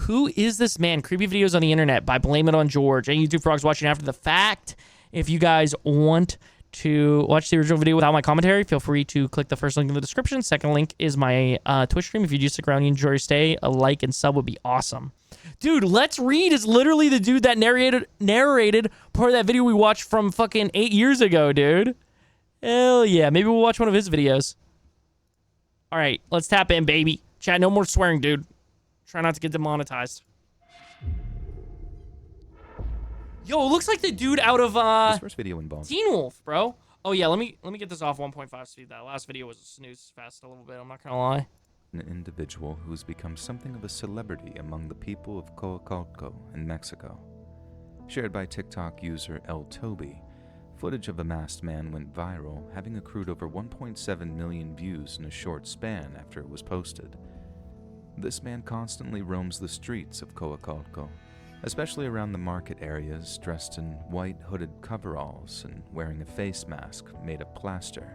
Who is this man? Creepy videos on the internet by Blame It on George and YouTube Frogs watching after the fact. If you guys want to watch the original video without my commentary, feel free to click the first link in the description. Second link is my Twitch stream. If you do stick around and enjoy your stay, a like and sub would be awesome. Dude, Let's Read is literally the dude that narrated part of that video we watched from fucking 8 years ago, dude. Hell yeah. Maybe we'll watch one of his videos. All right, let's tap in, baby. Chat, no more swearing, dude. Try not to get demonetized. Yo, it looks like the dude out of this first video involves Teen Wolf, bro. Oh yeah, let me get this off 1.5 speed. That last video was a snooze fest a little bit. I'm not gonna lie. an individual who's become something of a celebrity among the people of Coacalco in Mexico. Shared by TikTok user El Toby, footage of a masked man went viral, having accrued over 1.7 million views in a short span after it was posted. This man constantly roams the streets of Coacalco, especially around the market areas, dressed in white hooded coveralls and wearing a face mask made of plaster.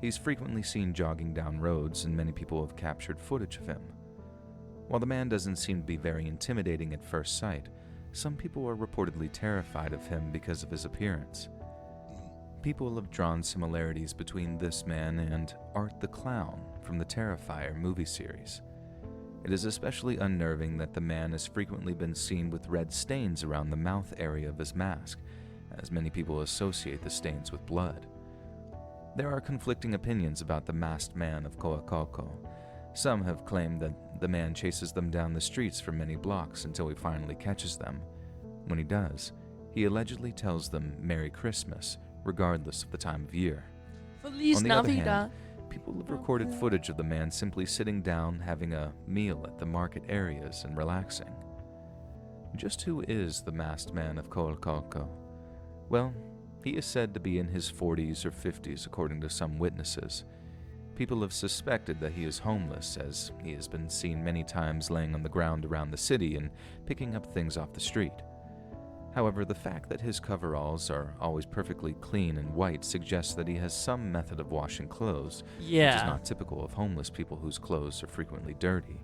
He's frequently seen jogging down roads, and many people have captured footage of him. While the man doesn't seem to be very intimidating at first sight, some people are reportedly terrified of him because of his appearance. People have drawn similarities between this man and Art the Clown from the Terrifier movie series. It is especially unnerving that the man has frequently been seen with red stains around the mouth area of his mask, as many people associate the stains with blood. There are conflicting opinions about the masked man of Coacalco. Some have claimed that the man chases them down the streets for many blocks until he finally catches them. When he does, he allegedly tells them Merry Christmas, regardless of the time of year. Feliz On the other Navidad. hand, people have recorded footage of the man simply sitting down, having a meal at the market areas, and relaxing. Just who is the masked man of Coacalco? Well, he is said to be in his 40s or 50s, according to some witnesses. People have suspected that he is homeless, as he has been seen many times laying on the ground around the city and picking up things off the street. However, the fact that his coveralls are always perfectly clean and white suggests that he has some method of washing clothes, which is not typical of homeless people whose clothes are frequently dirty.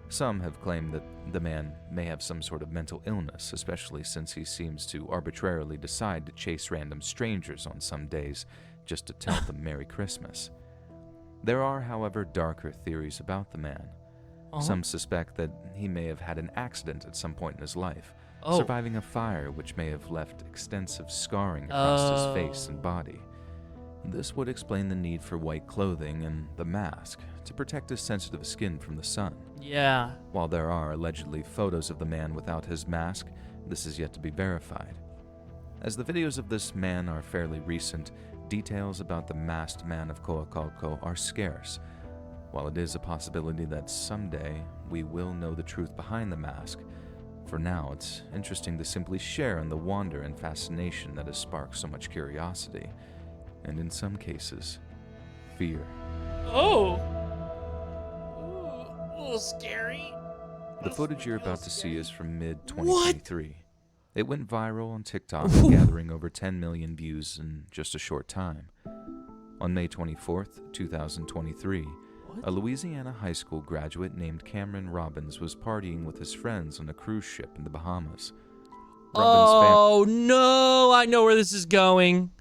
Some have claimed that the man may have some sort of mental illness, especially since he seems to arbitrarily decide to chase random strangers on some days just to tell them Merry Christmas. There are, however, darker theories about the man. Some suspect that he may have had an accident at some point in his life, surviving a fire which may have left extensive scarring across his face and body. This would explain the need for white clothing and the mask to protect his sensitive skin from the sun. Yeah. While there are allegedly photos of the man without his mask, this is yet to be verified. As the videos of this man are fairly recent, details about the masked man of Coacalco are scarce. While it is a possibility that someday we will know the truth behind the mask, for now it's interesting to simply share in the wonder and fascination that has sparked so much curiosity, and in some cases, fear. Oh! Ooh, a little scary. The footage you're about to see is from mid-2023. It went viral on TikTok, gathering over 10 million views in just a short time. On May 24th, 2023, a Louisiana high school graduate named Cameron Robbins was partying with his friends on a cruise ship in the Bahamas. Oh, no! I know where this is going.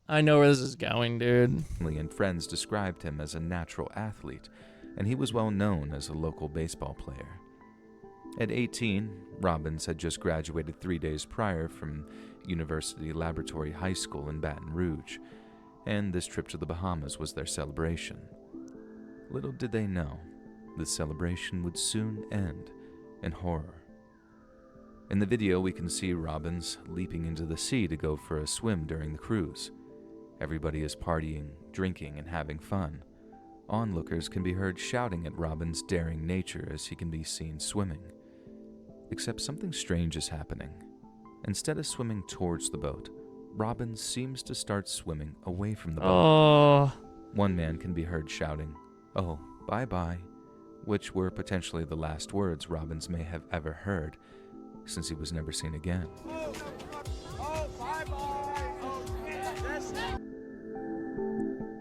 I know where this is going, dude. Family and friends described him as a natural athlete, and he was well known as a local baseball player. At 18, Robbins had just graduated 3 days prior from University Laboratory High School in Baton Rouge, and this trip to the Bahamas was their celebration. Little did they know, the celebration would soon end in horror. In the video, we can see Robbins leaping into the sea to go for a swim during the cruise. Everybody is partying, drinking, and having fun. Onlookers can be heard shouting at Robbins' daring nature as he can be seen swimming. Except something strange is happening. Instead of swimming towards the boat, Robbins seems to start swimming away from the boat. Oh. One man can be heard shouting, "Oh, bye-bye," which were potentially the last words Robbins may have ever heard, since he was never seen again.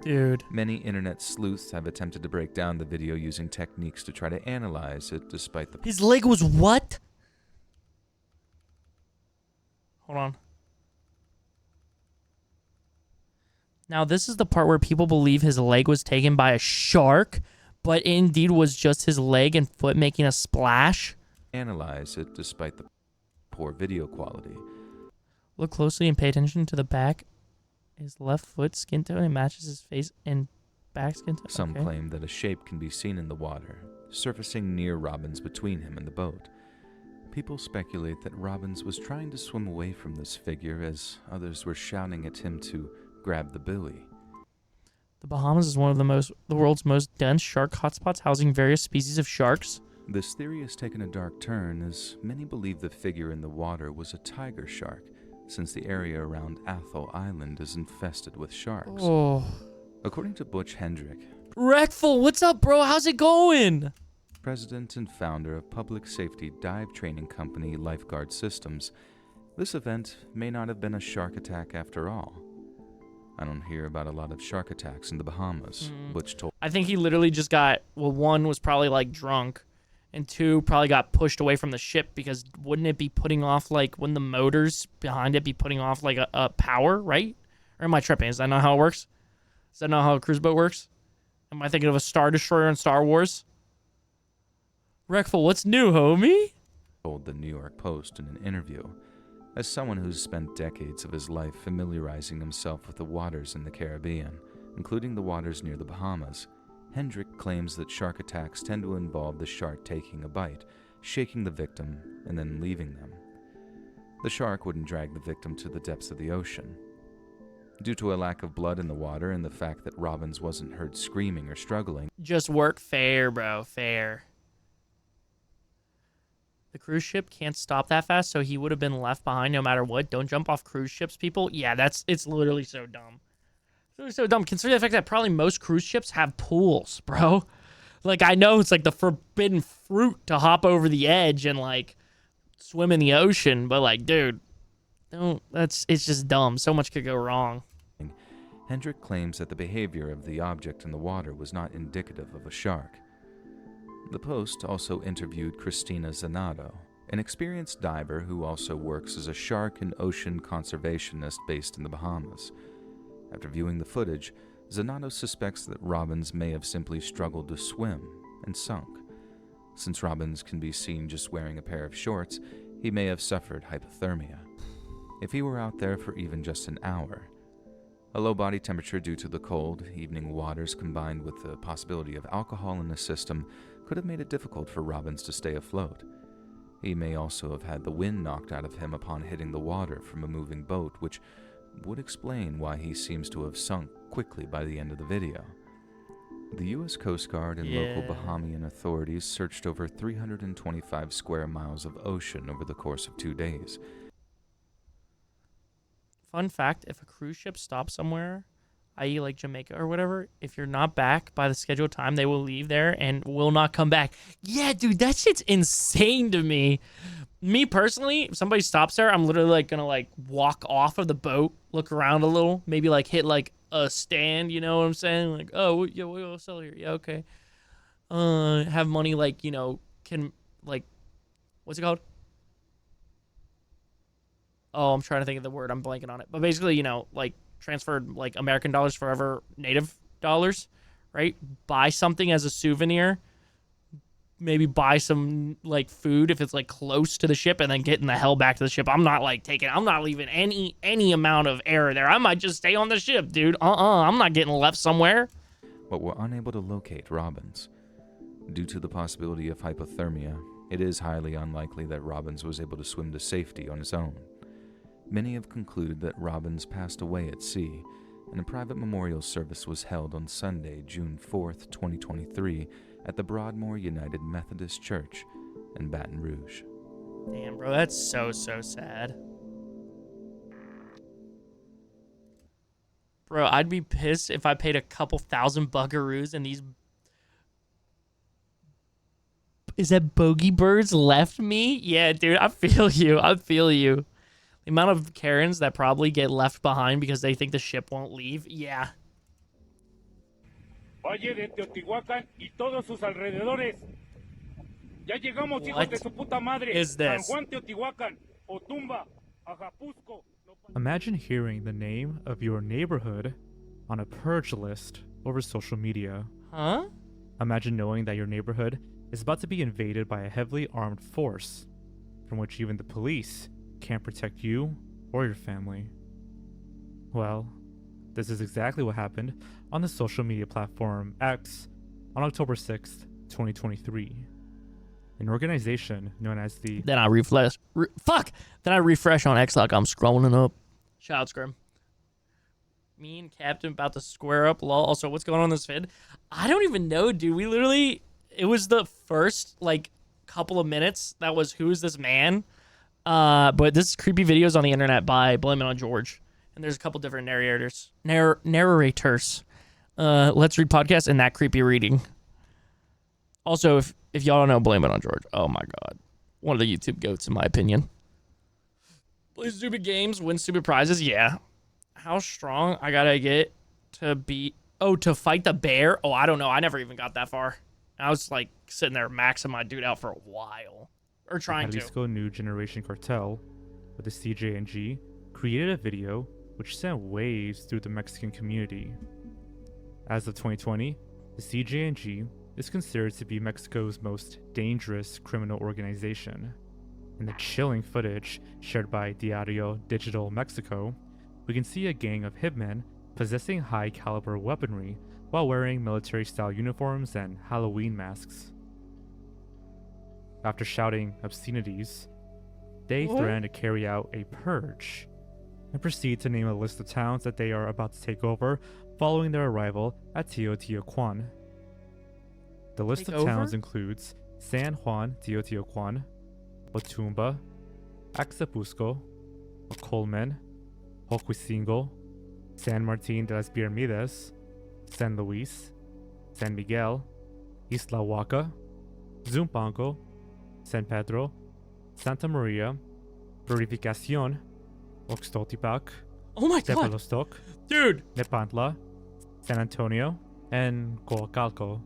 Dude. Many internet sleuths have attempted to break down the video using techniques to try to analyze it, despite the... His leg was what? Hold on. Now, this is the part where people believe his leg was taken by a shark, but it indeed was just his leg and foot making a splash. Analyze it despite the poor video quality. Look closely and pay attention to the back. His left foot skin tone and matches his face and back skin tone. Some claim that a shape can be seen in the water, surfacing near Robbins between him and the boat. People speculate that Robbins was trying to swim away from this figure as others were shouting at him to grab the buoy. The Bahamas is one of the world's most dense shark hotspots, housing various species of sharks. This theory has taken a dark turn, as many believe the figure in the water was a tiger shark, since the area around Athol Island is infested with sharks. Oh. According to Butch Hendrick, Wreckful, what's up, bro? How's it going? president and founder of public safety dive training company Lifeguard Systems, this event may not have been a shark attack after all. I don't hear about a lot of shark attacks in the Bahamas, Butch told. I think he literally just got, well, one was probably like drunk, and two probably got pushed away from the ship because wouldn't it be putting off, like, wouldn't the motors behind it be putting off like a power, right? Or am I tripping? Is that not how it works? Is that not how a cruise boat works? Am I thinking of a Star Destroyer in Star Wars? Wreckful, what's new, homie? Told the New York Post in an interview. As someone who's spent decades of his life familiarizing himself with the waters in the Caribbean, including the waters near the Bahamas, Hendrick claims that shark attacks tend to involve the shark taking a bite, shaking the victim, and then leaving them. The shark wouldn't drag the victim to the depths of the ocean. Due to a lack of blood in the water and the fact that Robbins wasn't heard screaming or struggling, Just work fair, bro, fair. The cruise ship can't stop that fast, so he would have been left behind no matter what. Don't jump off cruise ships, people. Yeah, it's literally so dumb. It's literally so dumb. Consider the fact that probably most cruise ships have pools, bro. Like, I know it's like the forbidden fruit to hop over the edge and, like, swim in the ocean, but, like, dude, it's just dumb. So much could go wrong. Hendrick claims that the behavior of the object in the water was not indicative of a shark. The Post also interviewed Christina Zanato, an experienced diver who also works as a shark and ocean conservationist based in the Bahamas. After viewing the footage, Zanato suspects that Robbins may have simply struggled to swim and sunk. Since Robbins can be seen just wearing a pair of shorts, he may have suffered hypothermia. If he were out there for even just an hour, a low body temperature due to the cold, evening waters combined with the possibility of alcohol in the system could have made it difficult for Robbins to stay afloat. He may also have had the wind knocked out of him upon hitting the water from a moving boat, which would explain why he seems to have sunk quickly by the end of the video. The U.S. Coast Guard and local Bahamian authorities searched over 325 square miles of ocean over the course of 2 days. Fun fact, if a cruise ship stops somewhere, i.e. like Jamaica or whatever, if you're not back by the scheduled time, they will leave there and will not come back. Yeah, dude, that shit's insane to me. Me personally, if somebody stops there, I'm literally like gonna like walk off of the boat, look around a little, maybe like hit like a stand, you know what I'm saying? Like, oh, yeah, we'll sell here. Yeah, okay. Have money like, you know, can like, what's it called? Oh, I'm trying to think of the word. I'm blanking on it. But basically, you know, like transferred like American dollars forever, native dollars, right? Buy something as a souvenir. Maybe buy some like food if it's like close to the ship, and then getting the hell back to the ship. I'm not leaving any amount of error there. I might just stay on the ship, dude. I'm not getting left somewhere. But were unable to locate Robbins. Due to the possibility of hypothermia, it is highly unlikely that Robbins was able to swim to safety on his own. Many have concluded that Robbins passed away at sea, and a private memorial service was held on Sunday, June 4th, 2023, at the Broadmoor United Methodist Church in Baton Rouge. Damn, bro, that's so sad. Bro, I'd be pissed if I paid a couple $1,000 buckaroos and these... Is that bogey birds left me? Yeah, dude, I feel you. The amount of Karens that probably get left behind because they think the ship won't leave. Yeah. Valle de Teotihuacán y todos sus alrededores. Ya llegamos, hijos de su puta madre. Is this? San Juan, Teotihuacán, Otumba, Ajapusco. Imagine hearing the name of your neighborhood on a purge list over social media. Huh? Imagine knowing that your neighborhood is about to be invaded by a heavily armed force, from which even the police can't protect you or your family. Well, this is exactly what happened on the social media platform X on October 6th, 2023. An organization known as the Then I refresh. Then I refresh on X like I'm scrolling up. Shout out, Scrim. Me and Captain about to square up. Lol. Also, what's going on in this vid? I don't even know, dude. We literally, it was the first like couple of minutes that was who's this man. But this is creepy videos on the internet by Blame It on George, and there's a couple different narrators. Narrators. Let's Read podcast and that creepy reading. Also, if y'all don't know, Blame It on George. Oh my god, one of the YouTube goats in my opinion. Play stupid games, win stupid prizes. Yeah. How strong I gotta get to be? Oh, to fight the bear? Oh, I don't know. I never even got that far. I was like sitting there maxing my dude out for a while, or trying to. Jalisco New Generation Cartel, with the CJNG, created a video which sent waves through the Mexican community. As of 2020, the CJNG is considered to be Mexico's most dangerous criminal organization. In the chilling footage shared by Diario Digital Mexico, we can see a gang of hitmen possessing high-caliber weaponry while wearing military-style uniforms and Halloween masks. After shouting obscenities, they threaten to carry out a purge and proceed to name a list of towns that they are about to take over following their arrival at Teotihuacan. The list of towns includes San Juan Teotihuacan, Otumba, Axapusco, Ocolmen, Hoquisingo, San Martin de las Piramides, San Luis, San Miguel, Isla Huaca, Zumpango, San Pedro, Santa Maria, Purificación, Oxtotipac, Oh my god, Tepalostok, dude. Nepantla, San Antonio, and Coacalco.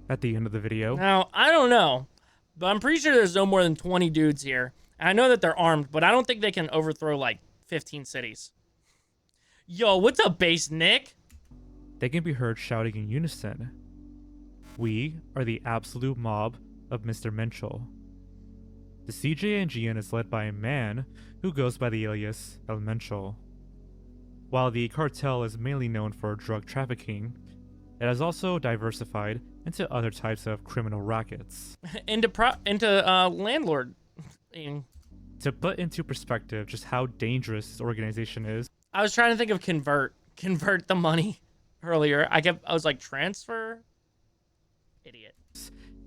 At the end of the video, Now I don't know, but I'm pretty sure there's no more than 20 dudes here. And I know that they're armed, but I don't think they can overthrow like 15 cities. Yo, what's up, Base Nick? they can be heard shouting in unison. We are the absolute mob of Mr. Menchel. The CJNGN is led by a man who goes by the alias El Menchel. While the cartel is mainly known for drug trafficking, it has also diversified into other types of criminal rackets. into landlord. To put into perspective just how dangerous this organization is, I was trying to think of convert the money earlier. I was like, transfer? Idiot.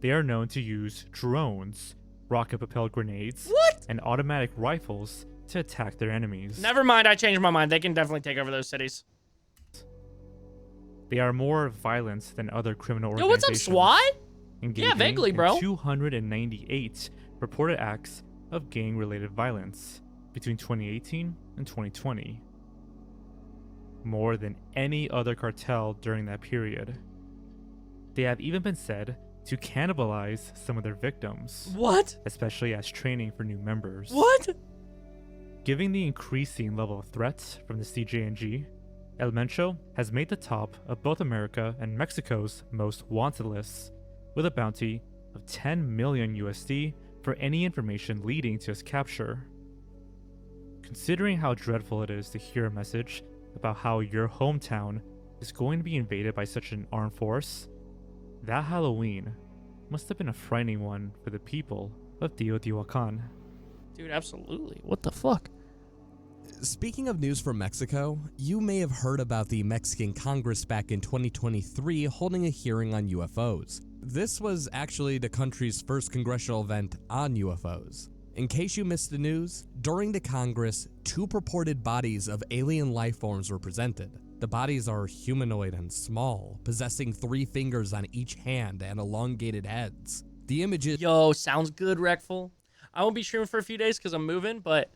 they are known to use drones, rocket-propelled grenades, What? and automatic rifles to attack their enemies. Never mind, I changed my mind. They can definitely take over those cities. They are more violent than other criminal Yo, what's organizations. up, SWAT? Engaging vaguely, in bro. 298 reported acts of gang-related violence between 2018 and 2020. More than any other cartel during that period. They have even been said to cannibalize some of their victims, What? especially as training for new members. What? Given the increasing level of threats from the CJNG, El Mencho has made the top of both America and Mexico's most wanted lists, with a bounty of 10 million USD for any information leading to his capture. Considering how dreadful it is to hear a message about how your hometown is going to be invaded by such an armed force, that Halloween must have been a frightening one for the people of Teotihuacan. Dude, absolutely. What the fuck? Speaking of news from Mexico, you may have heard about the Mexican Congress back in 2023 holding a hearing on UFOs. This was actually the country's first congressional event on UFOs. In case you missed the news, during the Congress, 2 purported bodies of alien life forms were presented. The bodies are humanoid and small, possessing 3 fingers on each hand and elongated heads. The images— Yo, sounds good, Wreckful. I won't be streaming for a few days because I'm moving, but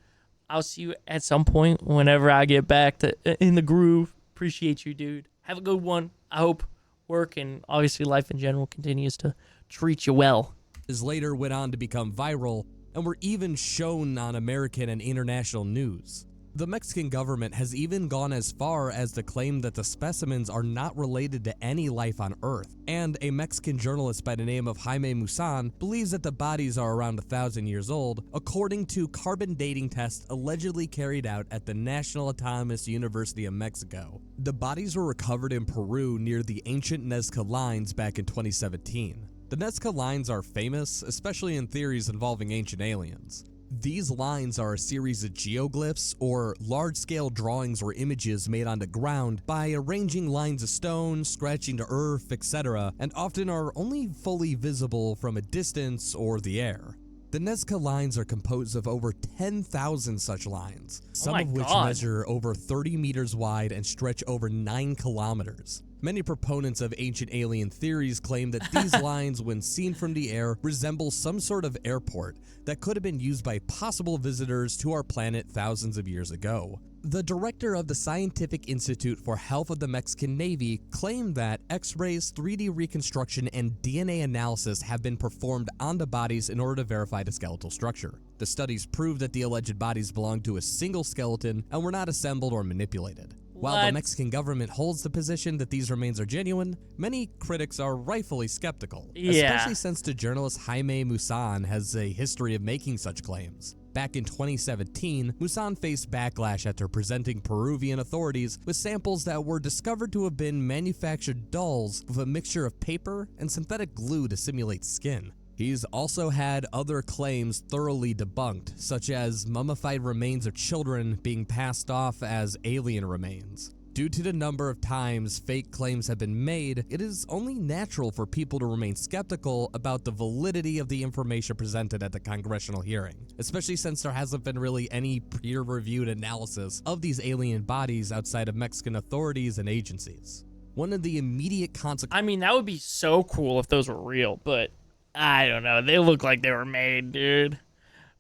I'll see you at some point whenever I get back to in the groove. Appreciate you, dude. Have a good one. I hope work and obviously life in general continues to treat you well. Later went on to become viral and were even shown on American and international news. The Mexican government has even gone as far as to claim that the specimens are not related to any life on Earth, and a Mexican journalist by the name of Jaime Musan believes that the bodies are around 1,000 years old, according to carbon dating tests allegedly carried out at the National Autonomous University of Mexico. The bodies were recovered in Peru near the ancient Nazca lines back in 2017. The Nazca lines are famous, especially in theories involving ancient aliens. These lines are a series of geoglyphs, or large-scale drawings or images made on the ground by arranging lines of stone, scratching the earth, etc., and often are only fully visible from a distance or the air. The Nazca lines are composed of over 10,000 such lines, some of which measure over 30 meters wide and stretch over 9 kilometers. Many proponents of ancient alien theories claim that these lines, when seen from the air, resemble some sort of airport that could have been used by possible visitors to our planet thousands of years ago. The director of the Scientific Institute for Health of the Mexican Navy claimed that X-rays, 3D reconstruction, and DNA analysis have been performed on the bodies in order to verify the skeletal structure. The studies prove that the alleged bodies belong to a single skeleton and were not assembled or manipulated. While the Mexican government holds the position that these remains are genuine, many critics are rightfully skeptical, especially since the journalist Jaime Musan has a history of making such claims. Back in 2017, Musan faced backlash after presenting Peruvian authorities with samples that were discovered to have been manufactured dolls with a mixture of paper and synthetic glue to simulate skin. He's also had other claims thoroughly debunked, such as mummified remains of children being passed off as alien remains. Due to the number of times fake claims have been made, it is only natural for people to remain skeptical about the validity of the information presented at the congressional hearing, especially since there hasn't been really any peer-reviewed analysis of these alien bodies outside of Mexican authorities and agencies. One of the immediate consequences— I mean, that would be so cool if those were real, but I don't know. They look like they were made, dude.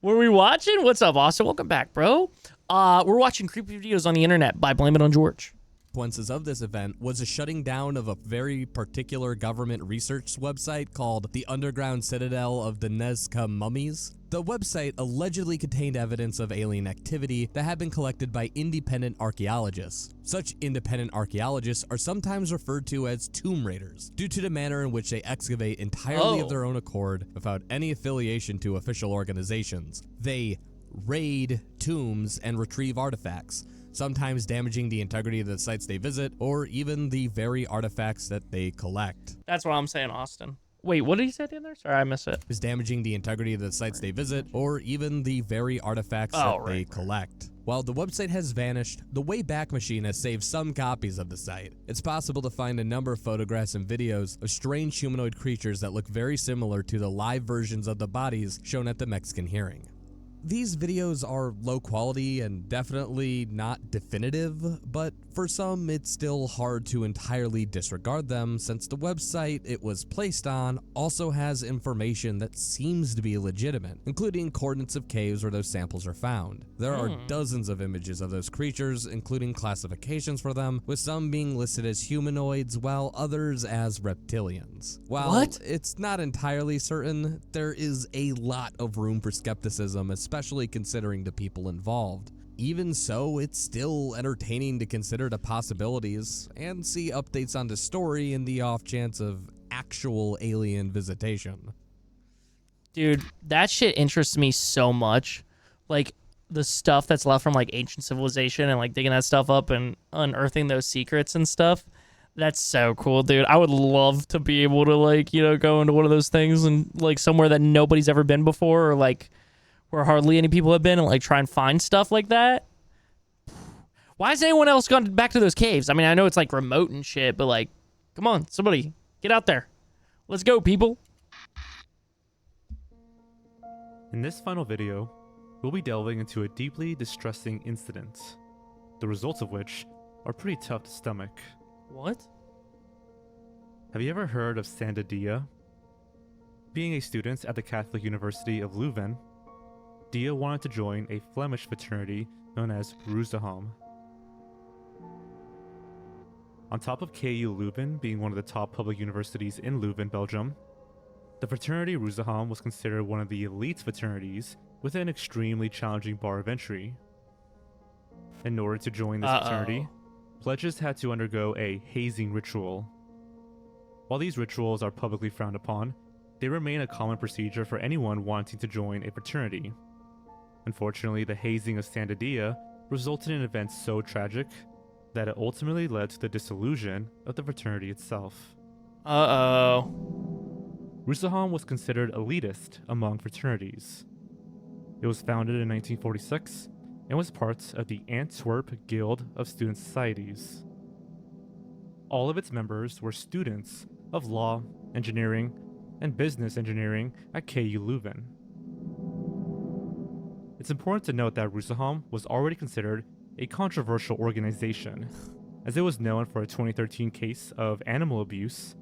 Were we watching? What's up, Austin? Welcome back, bro. We're watching creepy videos on the internet by Blame It on George. Consequences of this event was a shutting down of a very particular government research website called the Underground Citadel of the Nazca Mummies. The website allegedly contained evidence of alien activity that had been collected by independent archaeologists. Such independent archaeologists are sometimes referred to as tomb raiders, due to the manner in which they excavate entirely of their own accord without any affiliation to official organizations. They raid tombs and retrieve artifacts, sometimes damaging the integrity of the sites they visit, or even the very artifacts that they collect. That's what I'm saying, Austin. Wait, what did he say in there? Sorry, I missed it. Is damaging the integrity of the sites they visit, or even the very artifacts that they collect. While the website has vanished, the Wayback Machine has saved some copies of the site. It's possible to find a number of photographs and videos of strange humanoid creatures that look very similar to the live versions of the bodies shown at the Mexican hearing. These videos are low quality and definitely not definitive, but for some it's still hard to entirely disregard them since the website it was placed on also has information that seems to be legitimate, including coordinates of caves where those samples are found. There are dozens of images of those creatures, including classifications for them, with some being listed as humanoids while others as reptilians. While it's not entirely certain, there is a lot of room for skepticism, especially considering the people involved. Even so, it's still entertaining to consider the possibilities and see updates on the story in the off chance of actual alien visitation. Dude, that shit interests me so much. Like, the stuff that's left from, like, ancient civilization and, like, digging that stuff up and unearthing those secrets and stuff. That's so cool, dude. I would love to be able to, like, you know, go into one of those things and, like, somewhere that nobody's ever been before, or, like, where hardly any people have been, and like try and find stuff like that. Why has anyone else gone back to those caves? I mean, I know it's like remote and shit, but like, come on, somebody get out there. Let's go, people. In this final video, we'll be delving into a deeply distressing incident, the results of which are pretty tough to stomach. What? Have you ever heard of Santa Dia? Being a student at the Catholic University of Leuven, Dia wanted to join a Flemish fraternity known as Roos de Ham. On top of KU Leuven being one of the top public universities in Leuven, Belgium, the fraternity Roosaham was considered one of the elite fraternities with an extremely challenging bar of entry. In order to join this fraternity, pledges had to undergo a hazing ritual. While these rituals are publicly frowned upon, they remain a common procedure for anyone wanting to join a fraternity. Unfortunately, the hazing of Sandadia resulted in events so tragic that it ultimately led to the dissolution of the fraternity itself. Roosaham was considered elitist among fraternities. It was founded in 1946 and was part of the Antwerp Guild of Student Societies. All of its members were students of law, engineering, and business engineering at KU Leuven. It's important to note that Roosaham was already considered a controversial organization, as it was known for a 2013 case of animal abuse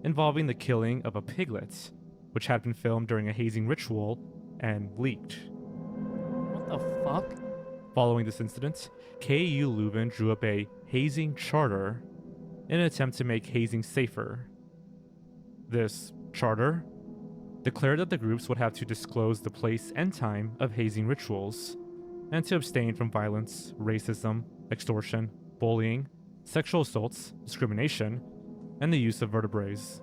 involving the killing of a piglet, which had been filmed during a hazing ritual and leaked. What the fuck? Following this incident, KU Leuven drew up a hazing charter in an attempt to make hazing safer. This charter declared that the groups would have to disclose the place and time of hazing rituals, and to abstain from violence, racism, extortion, bullying, sexual assaults, discrimination, and the use of vertebraes.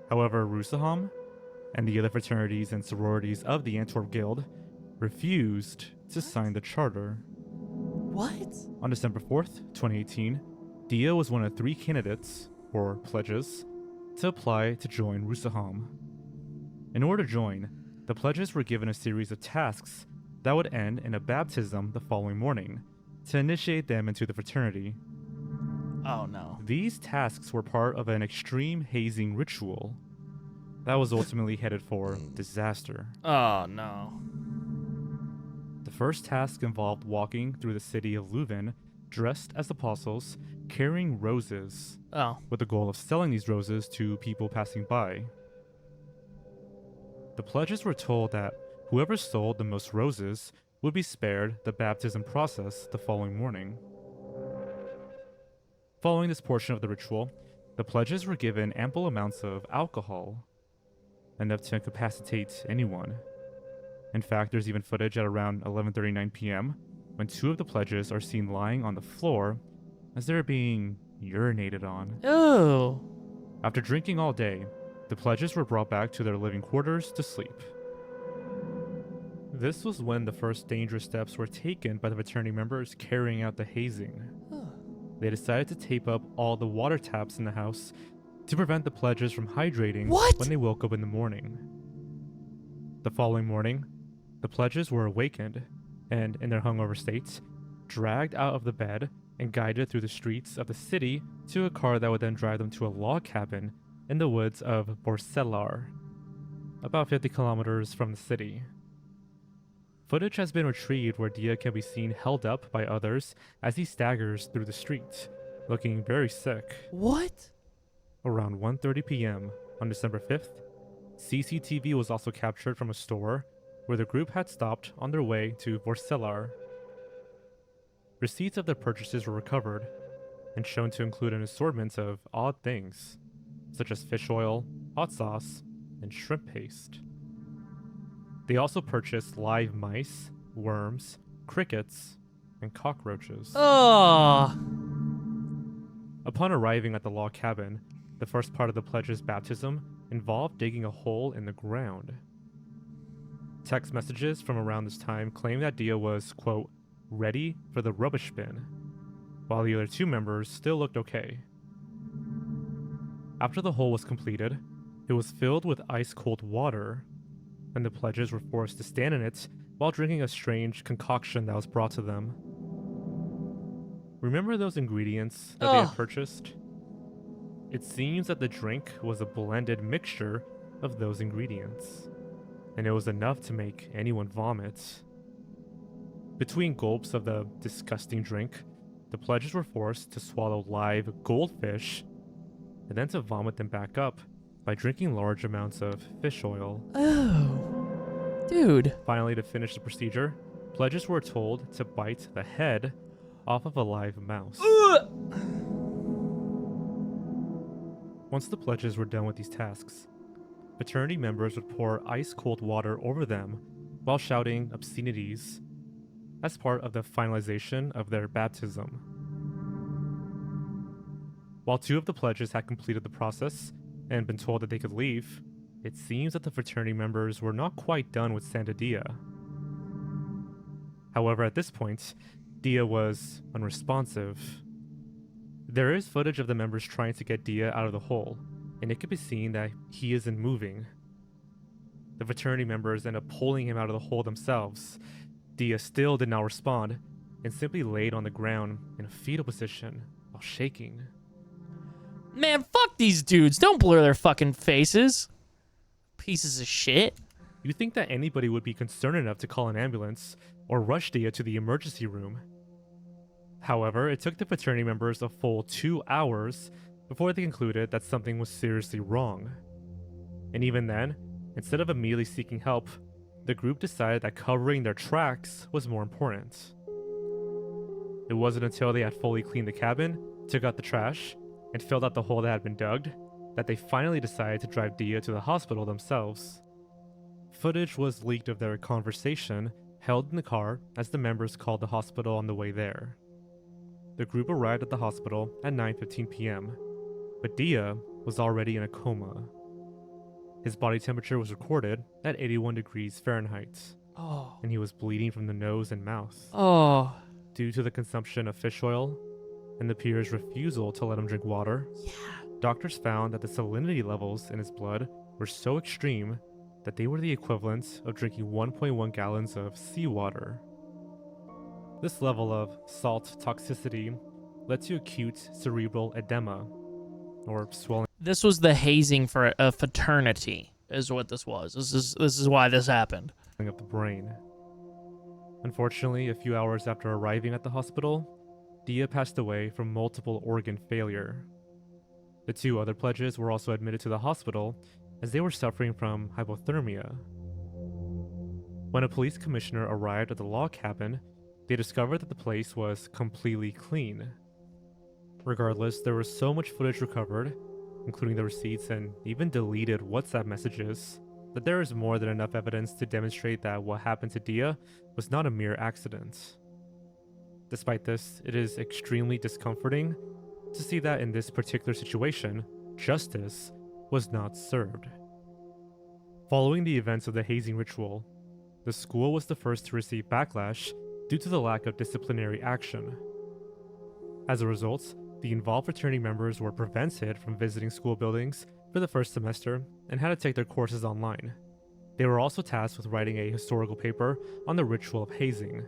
However, Roosaham and the other fraternities and sororities of the Antwerp Guild refused to sign the charter. What? On December 4th, 2018, Dia was one of 3 candidates, or pledges, to apply to join Roosaham. In order to join, the pledges were given a series of tasks that would end in a baptism the following morning to initiate them into the fraternity. Oh no. These tasks were part of an extreme hazing ritual that was ultimately headed for disaster. Oh no. The first task involved walking through the city of Leuven dressed as apostles, carrying roses, with the goal of selling these roses to people passing by. The pledges were told that whoever sold the most roses would be spared the baptism process the following morning. Following this portion of the ritual, the pledges were given ample amounts of alcohol, enough to incapacitate anyone. In fact, there's even footage at around 11:39 p.m. when 2 of the pledges are seen lying on the floor as they're being urinated on. Ew. After drinking all day, the pledges were brought back to their living quarters to sleep. This was when the first dangerous steps were taken by the fraternity members carrying out the hazing. They decided to tape up all the water taps in the house to prevent the pledges from hydrating when they woke up in the morning. The following morning, the pledges were awakened and, in their hungover states, dragged out of the bed and guided through the streets of the city to a car that would then drive them to a log cabin in the woods of Borselar, about 50 kilometers from the city. Footage has been retrieved where Dia can be seen held up by others as he staggers through the street, looking very sick. What? Around 1:30 p.m. on December 5th, CCTV was also captured from a store where the group had stopped on their way to Borselar. Receipts of their purchases were recovered and shown to include an assortment of odd things, such as fish oil, hot sauce, and shrimp paste. They also purchased live mice, worms, crickets, and cockroaches. Oh. Upon arriving at the log cabin, the first part of the pledge's baptism involved digging a hole in the ground. Text messages from around this time claim that Dia was, quote, ready for the rubbish bin, while the other 2 members still looked okay. After the hole was completed, it was filled with ice-cold water, and the pledges were forced to stand in it while drinking a strange concoction that was brought to them. Remember those ingredients that they had purchased? It seems that the drink was a blended mixture of those ingredients, and it was enough to make anyone vomit. Between gulps of the disgusting drink, the pledges were forced to swallow live goldfish and then to vomit them back up by drinking large amounts of fish oil. Oh. Dude. Finally, to finish the procedure, pledges were told to bite the head off of a live mouse. Once the pledges were done with these tasks, fraternity members would pour ice-cold water over them while shouting obscenities as part of the finalization of their baptism. While 2 of the pledges had completed the process and been told that they could leave, it seems that the fraternity members were not quite done with Santa Dia. However, at this point, Dia was unresponsive. There is footage of the members trying to get Dia out of the hole, and it can be seen that he isn't moving. The fraternity members end up pulling him out of the hole themselves. Dia still did not respond and simply laid on the ground in a fetal position while shaking. Man, fuck these dudes. Don't blur their fucking faces. Pieces of shit. You'd think that anybody would be concerned enough to call an ambulance or rush Dia to the emergency room. However, it took the fraternity members a full 2 hours before they concluded that something was seriously wrong. And even then, instead of immediately seeking help, the group decided that covering their tracks was more important. It wasn't until they had fully cleaned the cabin, took out the trash, and filled out the hole that had been dug, that they finally decided to drive Dia to the hospital themselves. Footage was leaked of their conversation held in the car as the members called the hospital on the way there. The group arrived at the hospital at 9:15 p.m., but Dia was already in a coma. His body temperature was recorded at 81 degrees Fahrenheit, Oh. and he was bleeding from the nose and mouth. Oh. Due to the consumption of fish oil and the peer's refusal to let him drink water, doctors found that the salinity levels in his blood were so extreme that they were the equivalent of drinking 1.1 gallons of seawater. This level of salt toxicity led to acute cerebral edema, or swelling This was the hazing for a fraternity, is what this was. This is why this happened. of the brain. Unfortunately, a few hours after arriving at the hospital, Dia passed away from multiple organ failure. The 2 other pledges were also admitted to the hospital as they were suffering from hypothermia. When a police commissioner arrived at the log cabin, they discovered that the place was completely clean. Regardless, there was so much footage recovered, including the receipts and even deleted WhatsApp messages, that there is more than enough evidence to demonstrate that what happened to Dia was not a mere accident. Despite this, it is extremely discomforting to see that in this particular situation, justice was not served. Following the events of the hazing ritual, the school was the first to receive backlash due to the lack of disciplinary action. As a result, the involved fraternity members were prevented from visiting school buildings for the first semester and had to take their courses online. They were also tasked with writing a historical paper on the ritual of hazing.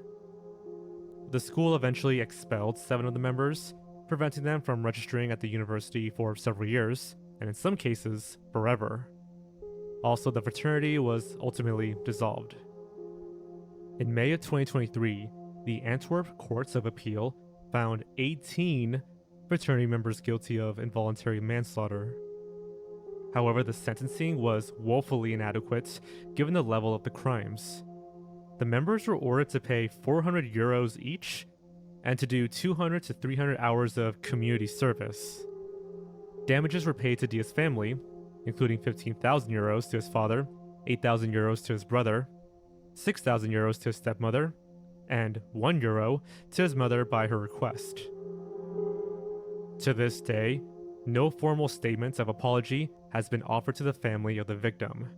The school eventually expelled 7 of the members, preventing them from registering at the university for several years, and in some cases, forever. Also, the fraternity was ultimately dissolved. In May of 2023, the Antwerp Courts of Appeal found 18 fraternity members guilty of involuntary manslaughter. However, the sentencing was woefully inadequate given the level of the crimes. The members were ordered to pay 400 euros each and to do 200 to 300 hours of community service. Damages were paid to Dia's family, including 15,000 euros to his father, 8,000 euros to his brother, 6,000 euros to his stepmother, and 1 euro to his mother by her request. To this day, no formal statement of apology has been offered to the family of the victim,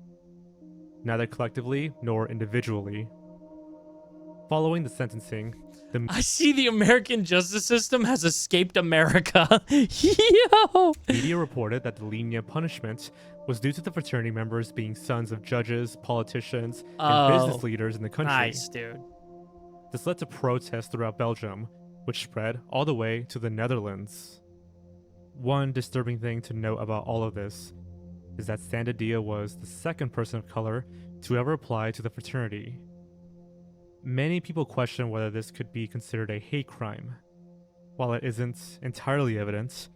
neither collectively nor individually. Following the sentencing, I see the American justice system has escaped America. Yo! media reported that the lenient punishment was due to the fraternity members being sons of judges, politicians, and business leaders in the country. Nice, dude. This led to protests throughout Belgium, which spread all the way to the Netherlands. One disturbing thing to note about all of this is that Santa Dia was the second person of color to ever apply to the fraternity. Many people question whether this could be considered a hate crime. While it isn't entirely evident,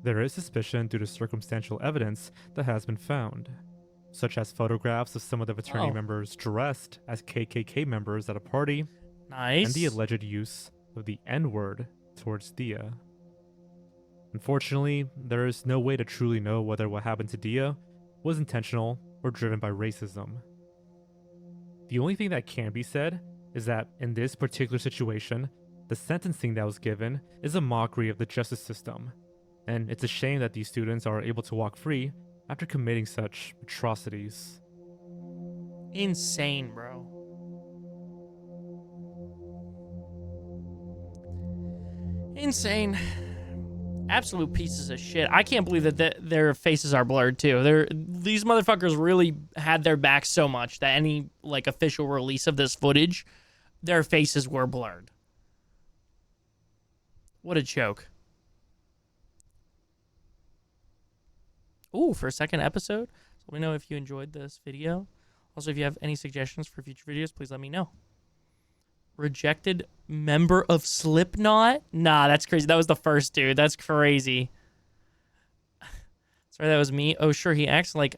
there is suspicion due to circumstantial evidence that has been found, such as photographs of some of the fraternity members dressed as KKK members at a party, Nice. and the alleged use of the N-word towards Dia. Unfortunately, there is no way to truly know whether what happened to Dia was intentional or driven by racism. The only thing that can be said is that in this particular situation, the sentencing that was given is a mockery of the justice system, and it's a shame that these students are able to walk free after committing such atrocities. Insane, bro. Insane. Absolute pieces of shit. I can't believe that their faces are blurred too. These motherfuckers really had their back so much that any like official release of this footage, their faces were blurred. What a joke. Ooh, for a second episode. So let me know if you enjoyed this video. Also, if you have any suggestions for future videos, please let me know. Rejected member of Slipknot? Nah, that's crazy. That was the first dude. That's crazy. Sorry, that was me. Oh, sure, he acts like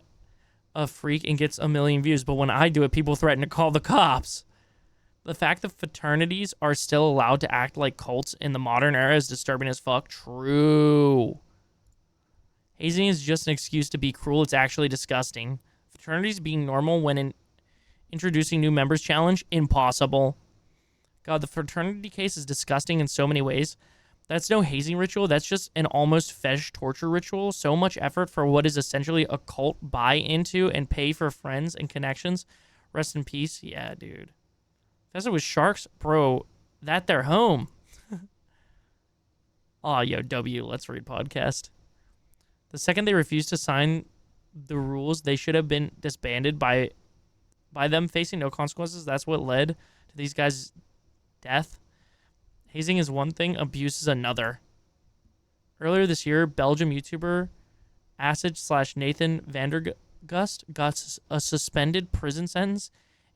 a freak and gets 1 million views, but when I do it, people threaten to call the cops. The fact that fraternities are still allowed to act like cults in the modern era is disturbing as fuck. True. Hazing is just an excuse to be cruel. It's actually disgusting. Fraternities being normal when introducing new members challenge? Impossible. God, the fraternity case is disgusting in so many ways. That's no hazing ritual. That's just an almost fetish torture ritual. So much effort for what is essentially a cult buy into and pay for friends and connections. Rest in peace. Yeah, dude. That's it with sharks, bro. That they're home. Aw, yo, W. Let's Read podcast. The second they refused to sign the rules, they should have been disbanded by them facing no consequences. That's what led to these guys' death. Hazing is one thing, abuse is another. Earlier this year, Belgium YouTuber Acid/Nathan Vandergust got a suspended prison sentence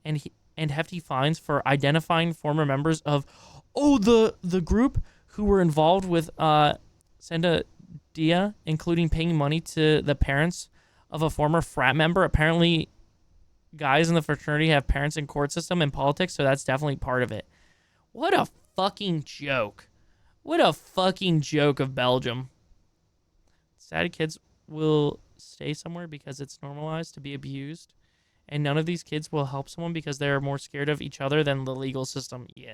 and hefty fines for identifying former members of the group who were involved with Senda Dia, including paying money to the parents of a former frat member. Apparently, guys in the fraternity have parents in court system and politics, so that's definitely part of it. What a fucking joke. What a fucking joke of Belgium. Sad kids will stay somewhere because it's normalized to be abused, and none of these kids will help someone because they're more scared of each other than the legal system. Yeah.